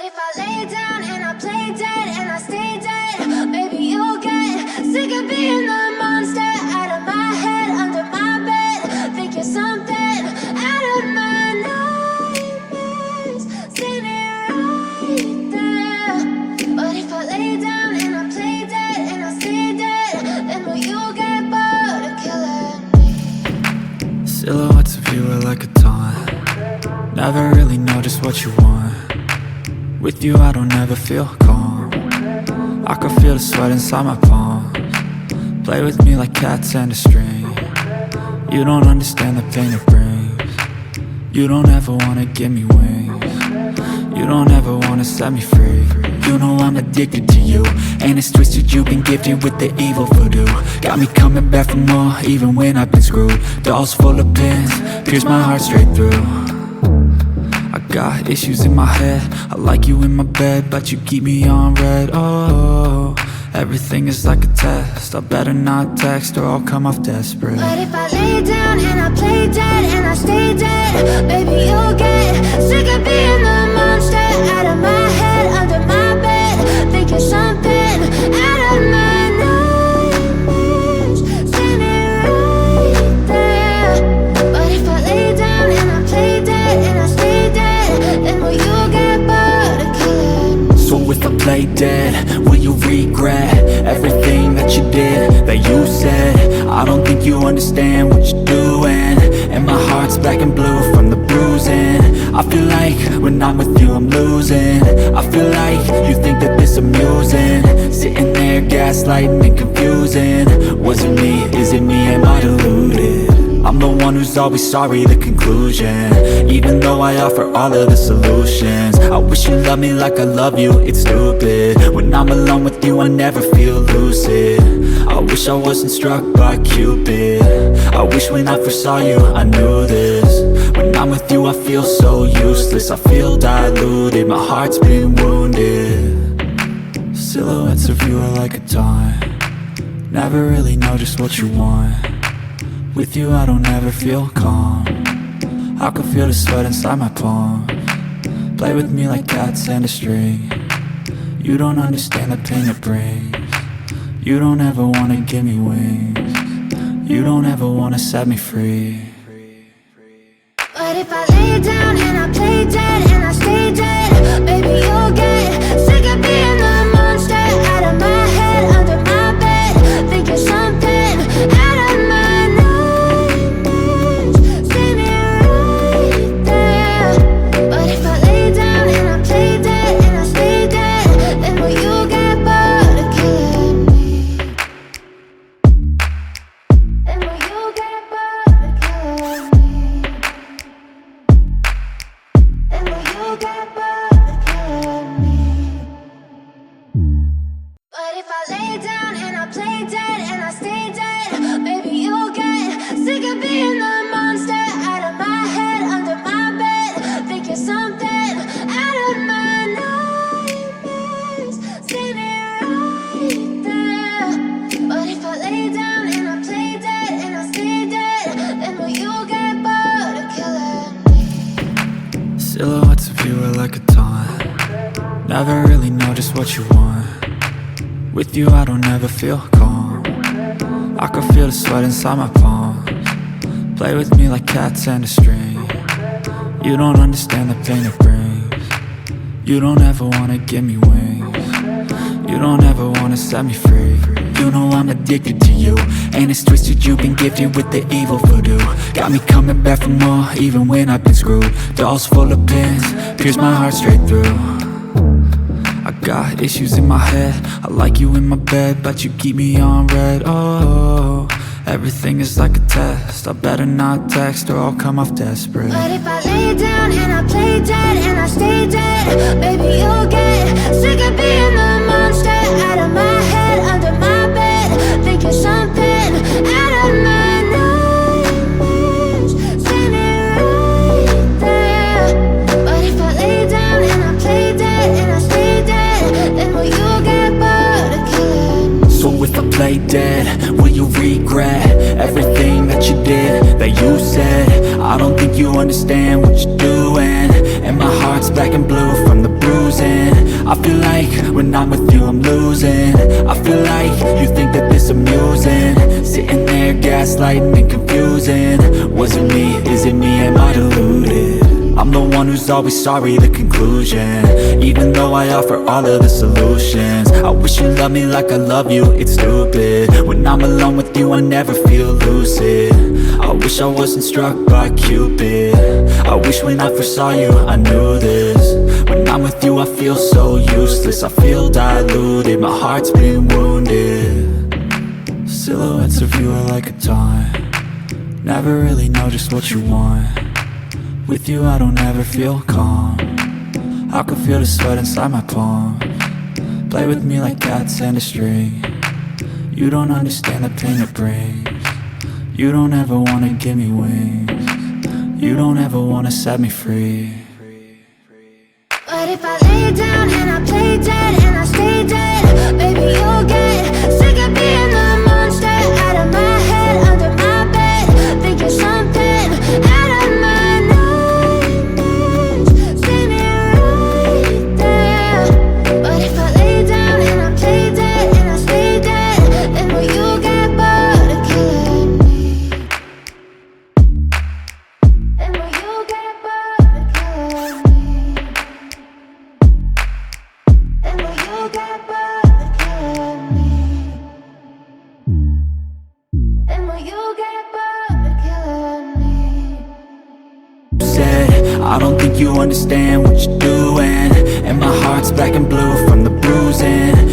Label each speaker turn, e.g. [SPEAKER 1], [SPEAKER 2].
[SPEAKER 1] if I lay down and I play dead and I stay dead, maybe you'll get sick of being the monster out of my head, under my bed. Think you're something out of my nightmares, standing right there. But if I lay down and I play dead and I stay dead, then will you get bored of killing me?
[SPEAKER 2] Silhouettes of you are like a taunt. Never really know just what you want. With you I don't ever feel calm. I can feel the sweat inside my palms. Play with me like cats and a string. You don't understand the pain it brings. You don't ever wanna give me wings. You don't ever wanna set me free. You know I'm addicted to you, and it's twisted, you've been gifted with the evil voodoo. Got me coming back for more, even when I've been screwed. Dolls full of pins, pierce my heart straight through. I got issues in my head, I like you in my bed, but you keep me on red. Oh, everything is like a test, I better not text or I'll come off desperate.
[SPEAKER 1] But if I lay down and I play dead and I stay dead, baby you'll get sick of being the monster out of my head, under my bed. Think you're something out of my nightmares, standing right there. But if I lay down and I play dead and I stay dead, then will you get bored of killing me?
[SPEAKER 2] So if I play dead, will you regret everything that you did, that you said? I don't think you understand what you're doing, and my heart's black and blue from the bruising. I feel like when I'm with you I'm losing. I feel like you think that this amusing, sitting there gaslighting and confusing. Was it me? Is it me? Am I deluded? I'm the one who's always sorry, the conclusion, even though I offer all of the solutions. I wish you loved me like I love you, it's stupid. When I'm alone with you I never feel lucid. I wish I wasn't struck by Cupid. I wish when I first saw you I knew this. When I'm with you I feel so useless, I feel diluted, my heart's been wounded. Silhouettes of you are like a taunt. Never really know just what you want. With you I don't ever feel calm. I can feel the sweat inside my palms. Play with me like cats and a string. You don't understand the pain it brings. You don't ever wanna give me wings. You don't ever wanna set me free.
[SPEAKER 1] But if I lay down and I play dead and I stay dead, baby you'll get sick of being the monster out of my head, under my bed. Think you're something out of my nightmares, standing right there. But if I lay down and I play dead and I stay dead, then will you get bored of killing me? Then will you get bored of killing me? And will you get bored of killing me? But if I lay down and I play dead and I stay dead, baby you'll get sick of being the monster out of my head, under my bed. Think you're something out of my nightmares, standing right there. But if I lay down and I play dead and I stay dead, then will you get bored of killing me?
[SPEAKER 2] Silhouettes of you are like a taunt. Never really know just what you want. With you I don't ever feel calm. I can feel the sweat inside my palms. Play with me like cats and a string. You don't understand the pain it brings. You don't ever wanna give me wings. You don't ever wanna set me free. You know I'm addicted to you, and it's twisted, you've been gifted with the evil voodoo. Got me coming back for more, even when I've been screwed. Dolls full of pins, pierce my heart straight through. I got issues in my head, I like you in my bed, but you keep me on red. Oh, everything is like a test, I better not text or I'll come off desperate.
[SPEAKER 1] But if I lay down and I play dead and I stay dead, baby you'll get sick of being the monster out of my head, under my bed. Think you're something out of my nightmares, standing right there. But if I lay down and I play dead and I stay dead, then will you get bored of killing me?
[SPEAKER 2] So if I play dead, will you regret everything that you did, that you said? I don't think you understand what you're doing, and my heart's black and blue from the bruising. I feel like when I'm with you I'm losing. I feel like you think that this amusing, sitting there gaslighting and confusing. Was it me? Is it me? Am I deluded? I'm the one who's always sorry, the conclusion. Even though I offer all of the solutions, I wish you loved me like I love you, it's stupid. When I'm alone with you I never feel lucid. I wish I wasn't struck by Cupid. I wish when I first saw you I knew this. When I'm with you I feel so useless, I feel diluted, my heart's been wounded. Silhouettes of you are like a taunt, never really know just what you want. With you I don't ever feel calm, I can feel the sweat inside my palm. Play with me like cats and a string, you don't understand the pain it brings. You don't ever wanna give me wings, you don't ever wanna set me free.
[SPEAKER 1] But if I lay down and I play dead and I stay dead, baby you'll get sick of being the monster out of my head, under my bed, thinking something out of my nightmares. See me right there. But if I lay down and I play dead and I stay dead, then will you get bored of killing me? Then will you get bored of killing me? And will you get bored of killing me? And will you get bored of killing me?
[SPEAKER 2] Said, I don't think you understand what you're doing, and my heart's black and blue from the bruising.